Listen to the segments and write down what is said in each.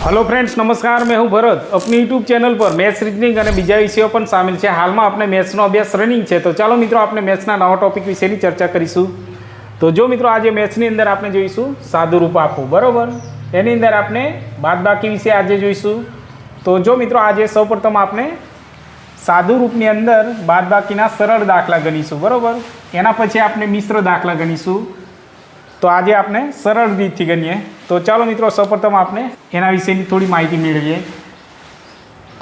Hello friends, नमस्कार। मैं हूं भरत। अपनी यूट्यूब चैनल पर मैथ्स रीजनिंग और बीजा विषयों पण शामिल है। हाल में आपने मैथ्सनो अभ्यास रनिंग है, तो चलो मित्रों आपने मैथ्सना नवा टॉपिक विषयनी चर्चा करीशुं। तो जो मित्रों आज मैथ्सनी अंदर आपने जोईशुं सादुं रूप आपवुं, बराबर। एनी अंदर आपने बादबाकी विषय आज जोईशुं। तो जो मित्रों आज सौप्रथम आपने सादुं रूपनी अंदर बादबाकीना सरल दाखला गणीशुं, बराबर। एना पछी आपने मिश्र दाखला गणीशुं। तो आज आपने सरल रीतथी गणीए। तो चलो मित्रों सौप्रथम आपने एना विषयनी थोड़ी माहिती मेळवीए।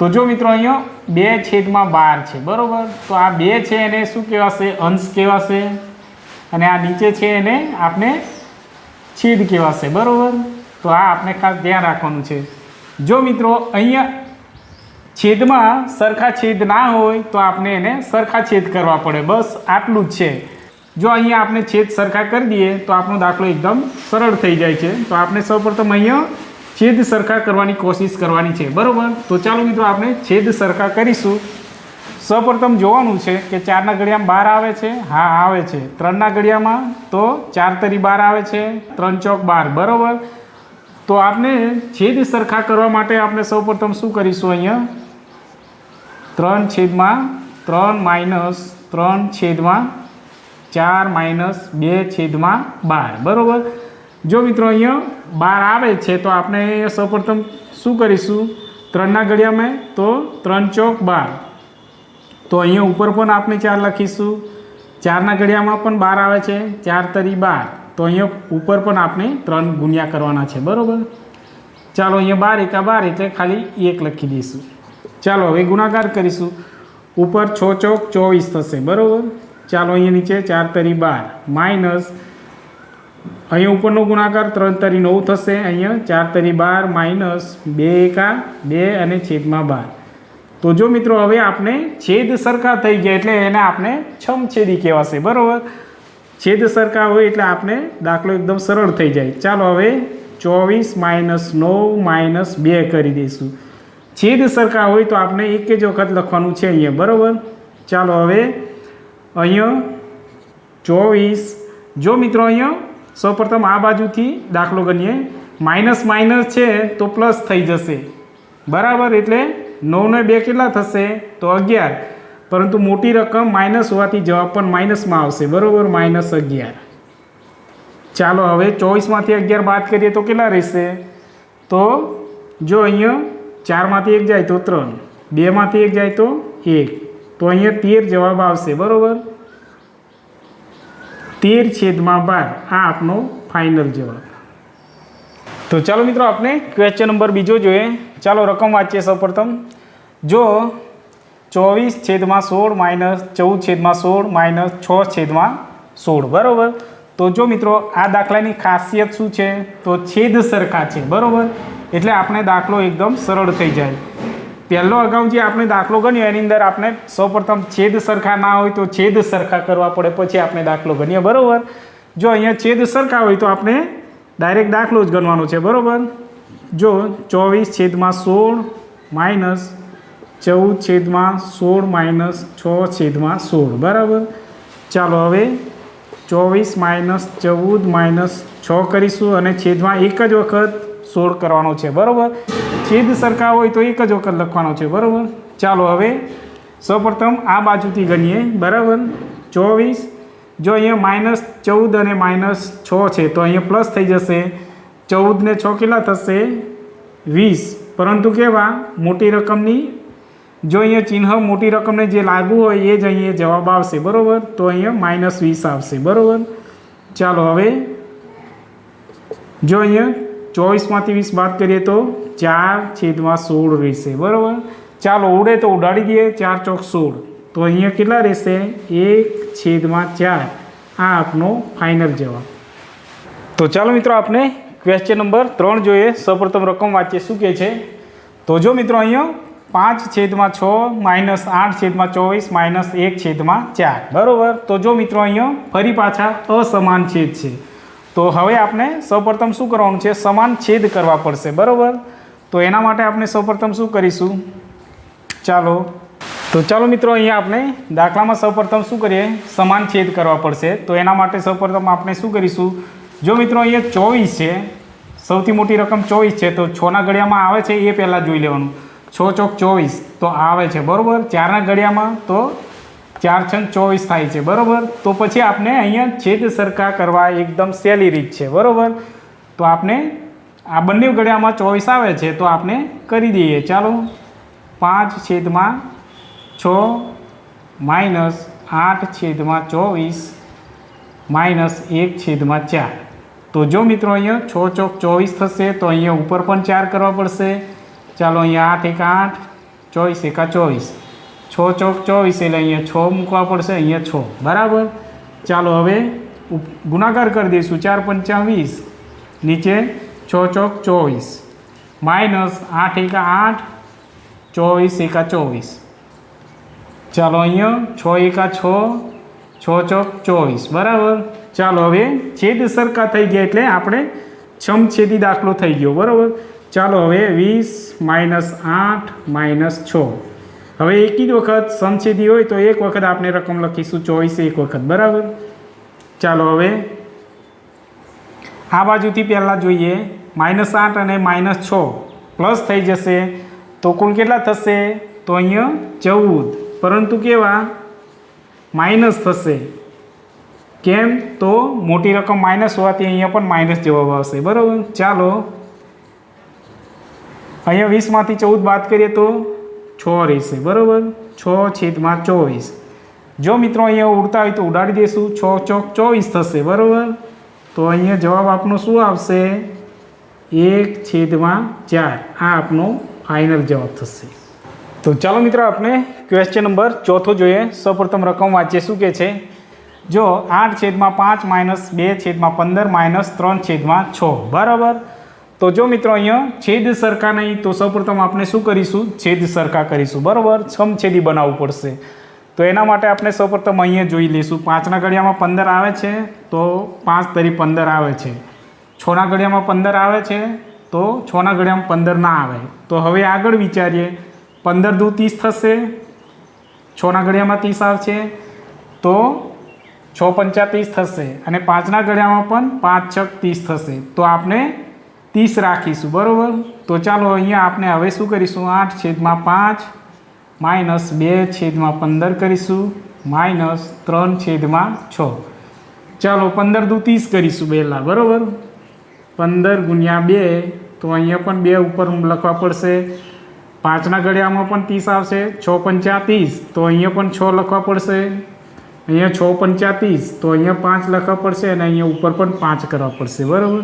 तो जो मित्रों अहींया 2/12 छे, बराबर। तो आ 2 छे एने शुं कहेवाशे? अंश कहेवाशे। अने आ नीचे छे एने आपने छेद कहेवाशे, बराबर। तो आ आपने खास ध्यान राखवानुं छे। जो मित्रों अहींया छेदमां सरखा छेद ना होय तो आपने एने सरखा छेद करवा पड़े, बस आटलुं ज छे। जो अहीं आपने छेद सरखा कर दिए तो आपनो दाखलो एकदम सरल थई जाय छे। तो आपने सौप्रथम अहीं छेद सरखा करवानी कोशिश करवानी छे, बराबर। तो चलो मित्रों आपने छेद सरखा करीशुं। सौप्रथम जोवानुं छे के 4 ना घड़ियामां 12 आवे छे। हाँ आवे छे। 3 ना घड़ियामां तो 4 तरी 12 आवे छे। 3 चौक 12, बराबर। तो आपने छेद सरखा करवा माटे आपने सौप्रथम शुं करीशुं? अहीं 3/3 माइनस 3/4 माइनस 2/12, बराबर। जो मित्रों अहीं 12 आवे छे तो आपने सौप्रथम शुं करीशुं? 3 ना घड़िया में तो 3 चौक 12। तो अहीं ऊपर पण आपने 4 लखीशुं। 4 ना घड़िया में पण 12 आवे छे। 4 तरी 12। तो अहीं ऊपर पण आपने 3 गुण्या करवाना छे, बराबर। चालो अहीं 12 एका 12 एटले खाली 1 लखी दईशुं। चालो हवे गुणाकार करीशुं। ऊपर 6 चौक 24 थशे, बराबर। चालो अहीं नीचे 4 तरी 12 माइनस अहीं उपरनो गुणाकार 3 तरी 9 थशे। अहीं 4 तरी 12 माइनस 2 एका 2 अने छेदमां 12। तो जो मित्रों हवे आपने छेद सरखा थई गया एटले एने आपने छमछेदी कहेवाशे, बराबर। छेद सरखा होय एटले आपने दाखलो एकदम सरल थई जाय। चालो हवे 24 माइनस 9 माइनस 2 करी दईशुं। छेद सरखा होय तो आपने एक ज वखत लखवानुं छे अहीं, बराबर। चालो हवे अहीं 24। जो मित्रों अहीं सौप्रथम आ बाजुथी दाखलो गणीए। माइनस माइनस छे तो प्लस थई जशे, बराबर। एटले 9 ने 2 केटला थशे? तो 11। परंतु मोटी रकम माइनस होवाथी जवाब पण माइनस में आवशे, बराबर। माइनस 11। चालो हवे 24 मांथी 11 बाद करीए तो केटला रहेशे? तो जो अहीं 4 मांथी 1 जाए तो 3, 2 मांथी 1 जाए तो 1। तो अहीं 13 जवाब आवशे, बराबर। 13/12 आ आपनो फाइनल जवाब। तो चलो मित्रों आपने क्वेश्चन नंबर बीजो जोईए। चलो रकम वाँचीए सौप्रथम। जो 24/16 माइनस 14/16 माइनस 6/16, बराबर। तो जो मित्रों आ दाखलानी खासियत शुं छे? तो छेद सरखा छे, बराबर। एटले आपने दाखलो एकदम सरल थई जाय। पहलो अगाऊ जे आपने दाखलो गण्यो एनी अंदर आपने सौप्रथम छेद सरखा ना होय तो छेद सरखा करवा पड़े, पछी आपने दाखलो गणीए, बराबर। जो अहींया छेद सरखा होय तो आपने डायरेक्ट दाखलो ज गणवानो छे, बराबर। जो 24/16 माइनस 14/16 माइनस 6/16, बराबर। चालो हवे 24 माइनस 14 माइनस 6 करीशुं अने छेदमां एक ज वखत 16 करवानो छे, बराबर। छेद सरखा होय तो एक ज वखत लखवानो छे, बराबर। चालो हवे सौप्रथम आ बाजुथी गणीए, बराबर। 24। जो अहीं माइनस 14 अने माइनस 6 छे तो अहीं प्लस थई जशे। 14 ने 6 केटला थशे? 20। परंतु केवा मोटी रकमनी जो अहीं चिन्ह मोटी रकमने जे लागू होय ए ज अहीं जवाब आवशे, बराबर। तो अहीं माइनस 20 आवशे, बराबर। चालो हवे जो अहीं 24 मांथी 20 बात करिए तो 4/16 रहेशे, बराबर। चालो उड़े तो उड़ाड़ी दीए। 4 चौक 16। तो अहीं केटला रहेशे? 1/4 आ आपनो फाइनल जवाब। तो चलो मित्रों आपने क्वेश्चन नंबर 3 जोईए। सौप्रथम रकम वाँचीए शुं कहे छे? तो जो मित्रों अहीं 5/6 माइनस 8/24 माइनस 1/4, बराबर। तो जो मित्रों अहीं फरी पाछा असमान छेद छे। तो हवे आपने सौप्रथम शुं करवानुं छे? समान छेद करवा पड़शे, बराबर। तो एना माटे आपने सौप्रथम शुं करीशुं? चालो तो चलो मित्रों अहीं आपने दाखलामां सौप्रथम शुं करीए? समान छेद करवा पड़शे। तो एना माटे सौप्रथम आपने शुं करीशुं? जो मित्रों अहीं 24 छे, સૌથી મોટી રકમ 24 છે, તો 6ના ઘડિયામાં આવે છે એ પહેલાં જોઈ લેવાનું. 6 ચોક 24 તો આવે છે, બરાબર. 4ના ઘડિયામાં તો 4 છંગ 24 થાય છે, બરાબર. તો પછી આપણે અહીંયા છેદ સરખા કરવા એકદમ સહેલી રીત છે, બરાબર. તો આપણે આ બંને ઘડિયામાં 24 આવે છે તો આપણે કરી દઈએ. ચાલો, 5/6 માઇનસ 8/24 માઇનસ 1/4. તો જો મિત્રો અહીંયા 6 ચોક 24 થશે તો અહીંયા ઉપર પણ 4 કરવા પડશે. ચાલો, અહીંયા 8 × 8 24 × 24, 6 ચોક 24 એટલે અહીંયા 6 મૂકવા પડશે, અહીંયા 6, બરાબર. ચાલો હવે ગુણાકાર કરી દઈશું. 4 × 5 = 20, નીચે 6 ચોક 24 માઇનસ 8 × 8 24 × 24. ચાલો, અહીંયા 6 × 6 6 ચોક 24, બરાબર. ચાલો હવે છેદ સરખા થઈ ગયા એટલે આપણે સમછેદી દાખલો થઈ ગયો, બરાબર. ચાલો હવે 20 - 8 - 6. હવે એક જ વખત સમછેદી હોય તો એક વખત આપણે રકમ લખીશું 24 એક વખત, બરાબર. ચાલો હવે આ બાજુથી પહેલાં જોઈએ. -8 અને -6 પ્લસ થઈ જશે તો કુલ કેટલા થશે? તો અહીંયા 14, પરંતુ કેવા માઇનસ થશે. કેમ? તો મોટી રકમ માઇનસ હોવાથી અહીંયા પણ માઇનસ જવાબ આવશે, બરાબર. ચાલો અહીંયા 20માંથી 14 બાદ કરીએ તો 6 રહેશે, બરાબર. 6/24. જો મિત્રો અહીંયા ઉડતા હોય તો ઉડાડી દઈશું. 6 ચોક 24 થશે, બરાબર. તો અહીંયા જવાબ આપનો શું આવશે? 1/4. આ આપનો ફાઇનલ જવાબ થશે. તો ચાલો મિત્રો આપણે ક્વેશ્ચન નંબર 4 જોઈએ. સૌપ્રથમ રકમ વાંચીએ. શું કહે છે? જો 8/5 માઇનસ 2/15 માઇનસ 3/6, બરાબર. તો જો મિત્રો અહીંયા છેદ સરખા નહીં તો સૌપ્રથમ આપણે શું કરીશું? છેદ સરખા કરીશું, બરાબર. સમછેદી બનાવવું પડશે. તો એના માટે આપણે સૌપ્રથમ અહીંયા જોઈ લઈશું. 5ના ઘડિયામાં 15 આવે છે તો 5 તરી 15 આવે છે. 6ના ઘડિયામાં 15 આવે છે તો 6ના ઘડિયામાં 15 ના આવે. તો હવે આગળ વિચારીએ. 15 દુ 30 થશે. 6ના ઘડિયામાં 30 આવશે તો 6 × 5 = 30 થશે. અને 5ના ઘડિયામાં પણ 5 × 6 = 30 થશે. તો આપણે 30 રાખીશું, બરાબર. તો ચાલો અહીંયા આપણે હવે શું કરીશું? 8/5 માઇનસ 2/15 કરીશું માઇનસ 3/6. ચાલો 15 દુ 30 કરીશું પહેલાં, બરાબર. 15 × 2 તો અહીંયા પણ 2 ઉપર લખવા પડશે. 5ના ઘડિયામાં પણ 30 આવશે. 6 × 5 = 30 તો અહીંયા પણ 6 લખવા પડશે. અહીંયા 6 × 5 = 30 તો અહીંયા 5 લખવા પડશે અને અહીંયા ઉપર પણ 5 કરવા પડશે, બરાબર.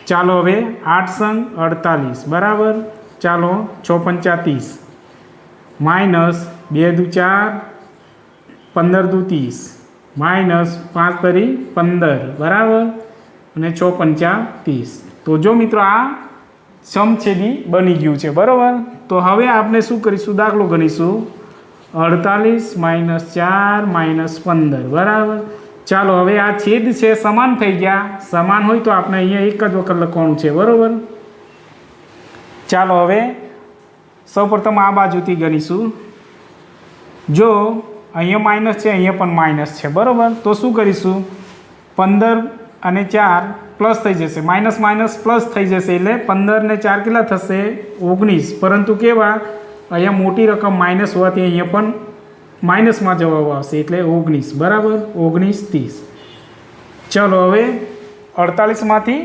ચાલો હવે 8 સંગ 48, બરાબર. ચાલો 6 × 5 = 30 માઇનસ 2 દુ 4 15 દુ 30 માઇનસ 5 તરી 15, બરાબર. અને 6 × 5 = 30. તો જો મિત્રો આ સમછેદી બની ગયું છે, બરાબર. તો હવે આપણે શું કરીશું? દાખલો ગણીશું. 48 - 4 - 15, બરાબર. ચાલો હવે આ છેદ છે સમાન થઈ ગયા. સમાન હોય તો આપણે અહીંયા એક જ વખત લખવાનું છે, બરાબર. ચાલો હવે સૌપ્રથમ આ બાજુથી ગણીશું. જો અહીંયા માઇનસ છે, અહીંયા પણ માઇનસ છે, બરાબર. તો શું કરીશું? 15 અને 4 પ્લસ થઈ જશે. માઇનસ માઇનસ પ્લસ થઈ જશે એટલે 15 ને 4 કેટલા થશે? 19. પરંતુ કેવા અહીંયા મોટી રકમ માઇનસ હોવાથી અહીંયા પણ માઇનસમાં જવાબ આવશે એટલે 19, બરાબર. 19/30. ચાલો હવે 48માંથી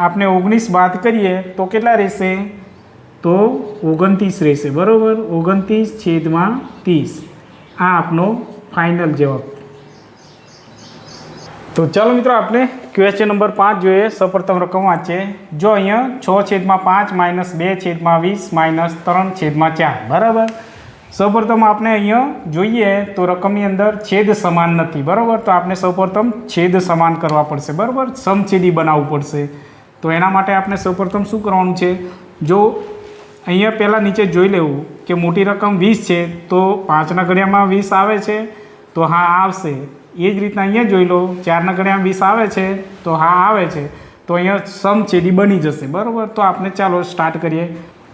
આપણે 19 બાદ કરીએ તો કેટલા રહેશે? તો 29 રહેશે, બરાબર. 29/30. આ આપનો ફાઇનલ જવાબ. તો ચાલો મિત્રો આપણે ક્વેશ્ચન નંબર 5 જોઈએ. સૌપ્રથમ રકમ વાંચીએ. જો અહીંયા 6/5 માઇનસ 2/20 માઇનસ 3/4, બરાબર. સૌપ્રથમ આપણે અહીંયા જોઈએ તો રકમની અંદર છેદ સમાન નથી, બરાબર. તો આપણે સૌપ્રથમ છેદ સમાન કરવા પડશે, બરાબર. સમછેદી બનાવવું પડશે. તો એના માટે આપણે સૌપ્રથમ શું કરવાનું છે? જો અહીંયા પહેલાં નીચે જોઈ લેવું કે મોટી રકમ 20 છે તો 5ના ઘડિયામાં 20 આવે છે તો હા આવશે. એ જ રીતના અહીંયા જોઈ લો. 4ના ઘડિયામાં 20 આવે છે તો હા આવે છે. તો અહીંયા સમછેદી બની જશે, બરાબર. તો આપણે ચાલો સ્ટાર્ટ કરીએ.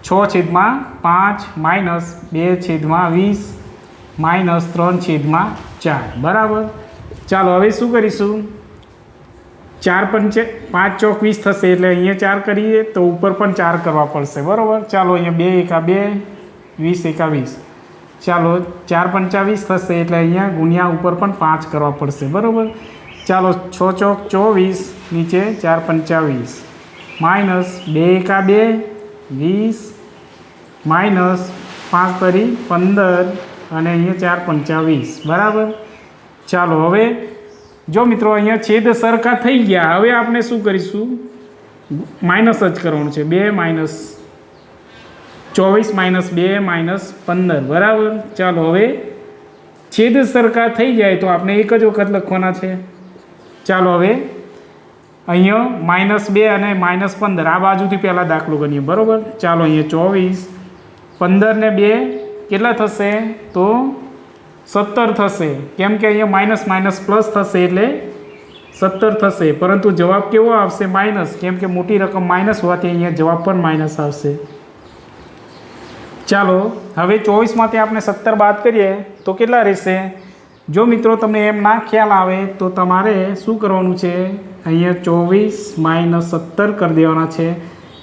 6/5 માઇનસ 2/20 માઇનસ 3/4, બરાબર. ચાલો હવે શું કરીશું? 5 ચોક 20 થશે એટલે અહીંયા 4 કરીએ તો ઉપર પણ 4 કરવા પડશે બરાબર. ચાલો અહીંયા 2 એકા 2 20 એકા 20. ચાલો 4 પંચા 20 થશે એટલે અહીંયા ગુણ્યા ઉપર પણ 5 કરવા પડશે બરાબર. ચાલો 6 ચોક 24 નીચે 4 પંચા 20 માઇનસ 2 એકા 2 20 માઇનસ 5 કરી 15 અને અહીંયા 4 પંચા 20 બરાબર. ચાલો હવે જો મિત્રો અહીંયા છેદ સરખા થઈ ગયા. હવે આપણે શું કરીશું? માઇનસ જ કરવાનું છે. 2 માઇનસ 24 માઇનસ 2 માઇનસ 15 બરાબર. ચાલો હવે છેદ સરખા થઈ જાય તો આપણે એક જ વખત લખવાના છે. ચાલો હવે અહીંયા -2 અને -15 આ બાજુથી પહેલાં દાખલો ગણીએ બરાબર. ચાલો અહીંયા 24 15 ને 2 કેટલા થશે? તો 17 થશે. કેમ કે અહીંયા માઇનસ માઇનસ પ્લસ થશે એટલે 17 થશે. પરંતુ જવાબ કેવો આવશે? માઇનસ. કેમ કે મોટી રકમ માઇનસ હોવાથી અહીંયા જવાબ પણ માઇનસ આવશે. ચાલો હવે 24માંથી આપણે 17 બાદ કરીએ તો કેટલા રહેશે? જો મિત્રો તમને એમ ના ખ્યાલ આવે તો તમારે શું કરવાનું છે? અહીંયા 24 - 17 કરી દેવાના છે.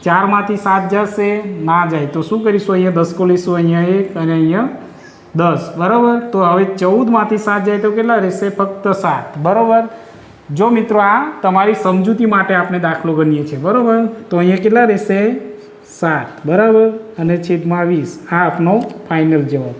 4માંથી 7 જશે, ના જાય તો શું કરીશું? અહીંયા 10 કો લઈશું, અહીંયા 1 અને અહીંયા 10 બરાબર. તો હવે 14માંથી 7 જાય તો કેટલા રહેશે? ફક્ત 7 બરાબર. જો મિત્રો આ તમારી સમજૂતી માટે આપણે દાખલો ગણીએ છીએ બરાબર. તો અહીંયા કેટલા રહેશે? 7 બરાબર અને છેદમાં 20. આ આપનો ફાઇનલ જવાબ.